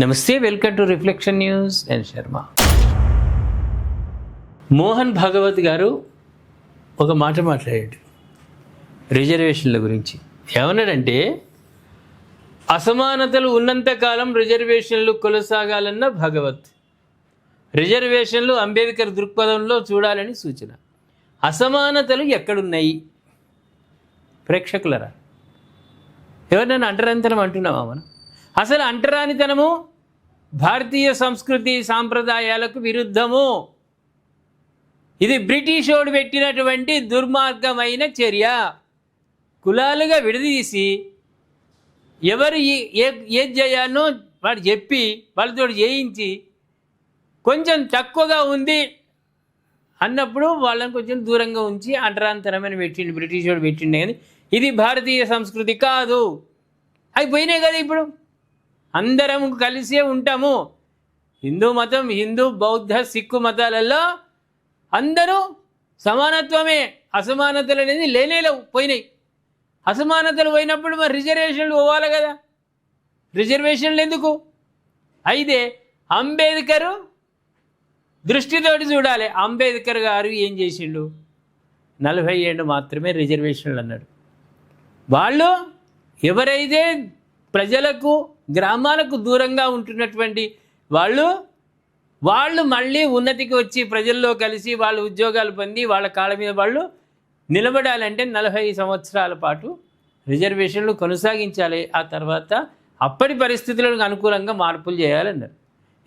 నమస్తే, welcome to reflection news. నేను శర్మ. మోహన్ భాగవత్ గారు ఒక మాట మాట్లాడాడు రిజర్వేషన్ల గురించి. ఏమన్నాడంటే, అసమానతలు ఉన్నంతకాలం రిజర్వేషన్లు కొనసాగాలన్న భాగవత్. రిజర్వేషన్లు అంబేద్కర్ దృక్పథంలో చూడాలని సూచన. అసమానతలు ఎక్కడున్నాయి? ప్రేక్షకులరా, ఎవరినైనా అంటరానితనం అంటున్నామా మనం? అసలు అంటరానితనము భారతీయ సంస్కృతి సాంప్రదాయాలకు విరుద్ధము. ఇది బ్రిటిష్ వాడు పెట్టినటువంటి దుర్మార్గమైన చర్య. కులాలుగా విడదీసి ఎవరు ఏది చేయాలో వాడు చెప్పి వాళ్ళతో చేయించి కొంచెం తక్కువగా ఉంది అన్నప్పుడు వాళ్ళని కొంచెం దూరంగా ఉంచి అంటరానితనమని పెట్టిండు బ్రిటిష్ వాడు పెట్టిండే. కానీ ఇది భారతీయ సంస్కృతి కాదు. అవి పోయినాయి కదా. ఇప్పుడు అందరం కలిసే ఉంటాము. హిందూ మతం, హిందూ బౌద్ధ సిక్కు మతాలలో అందరూ సమానత్వమే. అసమానతలు అనేది లేనేలేవు, పోయినాయి. అసమానతలు పోయినప్పుడు మరి రిజర్వేషన్లు పోవాలి కదా. రిజర్వేషన్లు ఎందుకు? అయితే అంబేద్కర్ దృష్టితోటి చూడాలి. అంబేద్కర్ గారు ఏం చేసిండు? 40 ఏళ్ళు మాత్రమే రిజర్వేషన్లు అన్నాడు. వాళ్ళు ఎవరైతే ప్రజలకు గ్రామాలకు దూరంగా ఉంటున్నటువంటి వాళ్ళు మళ్ళీ ఉన్నతికి వచ్చి ప్రజల్లో కలిసి వాళ్ళు ఉద్యోగాలు పొంది వాళ్ళ కాళ్ళ మీద వాళ్ళు నిలబడాలంటే 40 సంవత్సరాల పాటు రిజర్వేషన్లు కొనసాగించాలి. ఆ తర్వాత అప్పటి పరిస్థితులకు అనుకూలంగా మార్పులు చేయాలన్నారు.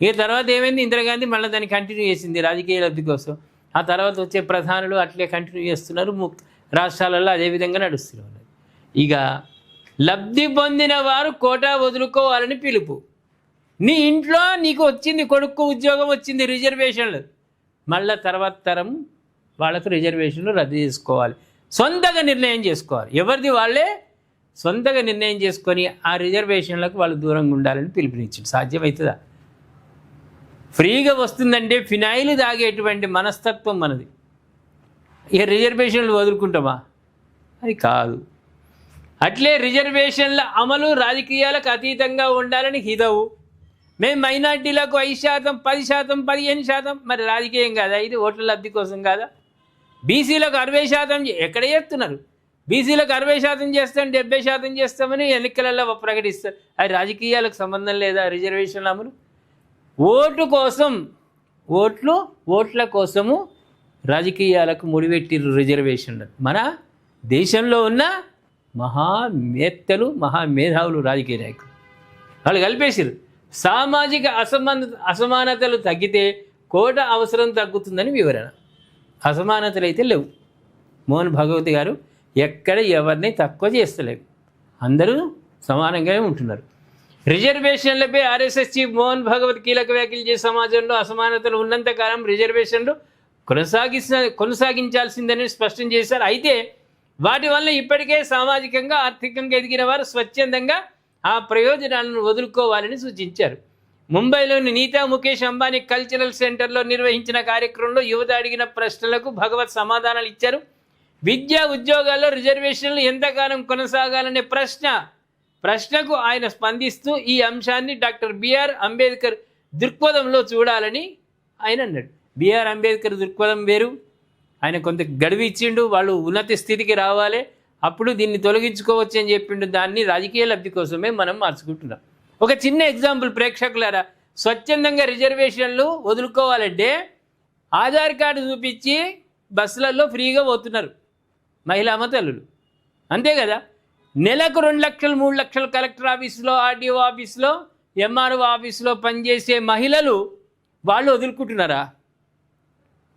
ఇక తర్వాత ఏమైంది? ఇందిరాగాంధీ మళ్ళీ దాన్ని కంటిన్యూ చేసింది రాజకీయ లబ్ధి కోసం. ఆ తర్వాత వచ్చే ప్రధానులు అట్లే కంటిన్యూ చేస్తున్నారు. రాష్ట్రాలలో అదేవిధంగా నడుస్తున్నారు. ఇక లబ్ధి పొందిన వారు కోటా వదులుకోవాలని పిలుపు. నీ ఇంట్లో నీకు వచ్చింది, కొడుకు ఉద్యోగం వచ్చింది, రిజర్వేషన్లు, మళ్ళీ తర్వాత తరం వాళ్ళకు రిజర్వేషన్లు రద్దు చేసుకోవాలి. సొంతగా నిర్ణయం చేసుకోవాలి. ఎవరిది వాళ్ళే సొంతగా నిర్ణయం చేసుకొని ఆ రిజర్వేషన్లకు వాళ్ళు దూరంగా ఉండాలని పిలుపునిచ్చింది. సాధ్యమవుతుందా? ఫ్రీగా వస్తుందంటే ఫినాయిల్ తాగేటువంటి మనస్తత్వం మనది. ఇక రిజర్వేషన్లు వదులుకుంటామా? అది కాదు. అట్లే రిజర్వేషన్ల అమలు రాజకీయాలకు అతీతంగా ఉండాలని హితవు. మేము మైనార్టీలకు 5%, 10%, 15%, మరి రాజకీయం కాదా ఇది? ఓట్ల లబ్ధి కోసం కాదా? బీసీలకు 60% ఎక్కడ చేస్తున్నారు? బీసీలకు 60% చేస్తాం, 70% చేస్తామని ఎన్నికలలో ప్రకటిస్తారు. అది రాజకీయాలకు సంబంధం లేదా? రిజర్వేషన్ల అమలు ఓట్ల కోసము రాజకీయాలకు ముడిపెట్టిరు రిజర్వేషన్లు. మన దేశంలో ఉన్న మహామేధావులు రాజకీయ నాయకులు వాళ్ళు కలిపేసారు. సామాజిక అసమానతలు తగ్గితే కోట అవసరం తగ్గుతుందని వివరణ. అసమానతలు అయితే లేవు. మోహన్ భాగవత్ గారు ఎక్కడ ఎవరిని తక్కువ చేస్తలేవు, అందరూ సమానంగానే ఉంటున్నారు. రిజర్వేషన్లపై ఆర్ఎస్ఎస్ చీఫ్ మోహన్ భాగవత్ కీలక వ్యాఖ్యలు చేసే సమాజంలో అసమానతలు ఉన్నంతకాలం రిజర్వేషన్లు కొనసాగించాల్సిందని స్పష్టం చేశారు. అయితే వాటి వల్ల ఇప్పటికే సామాజికంగా ఆర్థికంగా ఎదిగిన వారు స్వచ్ఛందంగా ఆ ప్రయోజనాలను వదులుకోవాలని సూచించారు. ముంబైలోని నీతా ముఖేష్ అంబానీ కల్చరల్ సెంటర్లో నిర్వహించిన కార్యక్రమంలో యువత అడిగిన ప్రశ్నలకు భగవత్ సమాధానాలు ఇచ్చారు. విద్యా ఉద్యోగాల్లో రిజర్వేషన్లు ఎంతకాలం కొనసాగాలనే ప్రశ్నకు ఆయన స్పందిస్తూ ఈ అంశాన్ని డాక్టర్ బిఆర్ అంబేద్కర్ దృక్పథంలో చూడాలని ఆయన అన్నాడు. బిఆర్ అంబేద్కర్ దృక్పథం వేరు. ఆయన కొంత గడువు ఇచ్చిండు, వాళ్ళు ఉన్నత స్థితికి రావాలి, అప్పుడు దీన్ని తొలగించుకోవచ్చు అని చెప్పిండు. దాన్ని రాజకీయ లబ్ధి కోసమే మనం మార్చుకుంటున్నాం. ఒక చిన్న ఎగ్జాంపుల్ ప్రేక్షకులారా, స్వచ్ఛందంగా రిజర్వేషన్లు వదులుకోవాలంటే ఆధార్ కార్డు చూపించి బస్సులలో ఫ్రీగా పోతున్నారు మహిళా తల్లులు, అంతే కదా. నెలకు 2 లక్షలు 3 లక్షలు కలెక్టర్ ఆఫీసులో, ఆర్డీఓ ఆఫీసులో, ఎంఆర్ఓ ఆఫీసులో పనిచేసే మహిళలు వాళ్ళు వదులుకుంటున్నారా?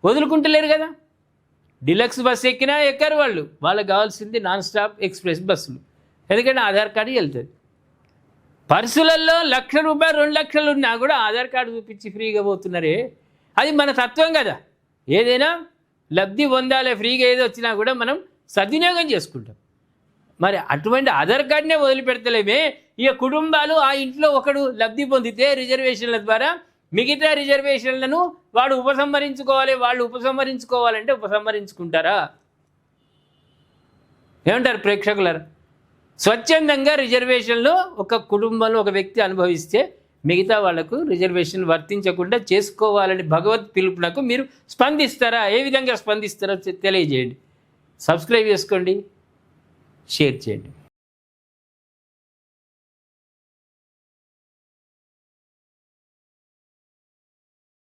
వదులుకుంటలేరు కదా. డిలక్స్ బస్సు ఎక్కినా ఎక్కరు వాళ్ళు. వాళ్ళకి కావాల్సింది నాన్ స్టాప్ ఎక్స్ప్రెస్ బస్సులు, ఎందుకంటే ఆధార్ కార్డు వెళ్తుంది. పర్సులలో ₹1,00,000 2 లక్షలు ఉన్నా కూడా ఆధార్ కార్డు చూపించి ఫ్రీగా పోతున్నారే. అది మన తత్వం కదా. ఏదైనా లబ్ధి పొందాలి, ఫ్రీగా ఏదో వచ్చినా కూడా మనం సద్వినియోగం చేసుకుంటాం. మరి అటువంటి ఆధార్ కార్డునే వదిలిపెడతలేమే. ఇక కుటుంబాలు ఆ ఇంట్లో ఒకడు లబ్ధి పొందితే రిజర్వేషన్ల ద్వారా మిగతా రిజర్వేషన్లను వాడు ఉపసంహరించుకోవాలి. వాళ్ళు ఉపసంహరించుకోవాలంటే ఉపసంహరించుకుంటారా? ఏమంటారు ప్రేక్షకులారా? స్వచ్ఛందంగా రిజర్వేషన్లు ఒక కుటుంబంలో ఒక వ్యక్తి అనుభవిస్తే మిగతా వాళ్లకు రిజర్వేషన్ వర్తించకుండా చేసుకోవాలని భగవత్ పిలుపునకు మీరు స్పందిస్తారా? ఏ విధంగా స్పందిస్తారో తెలియజేయండి. సబ్స్క్రైబ్ చేసుకోండి, షేర్ చేయండి.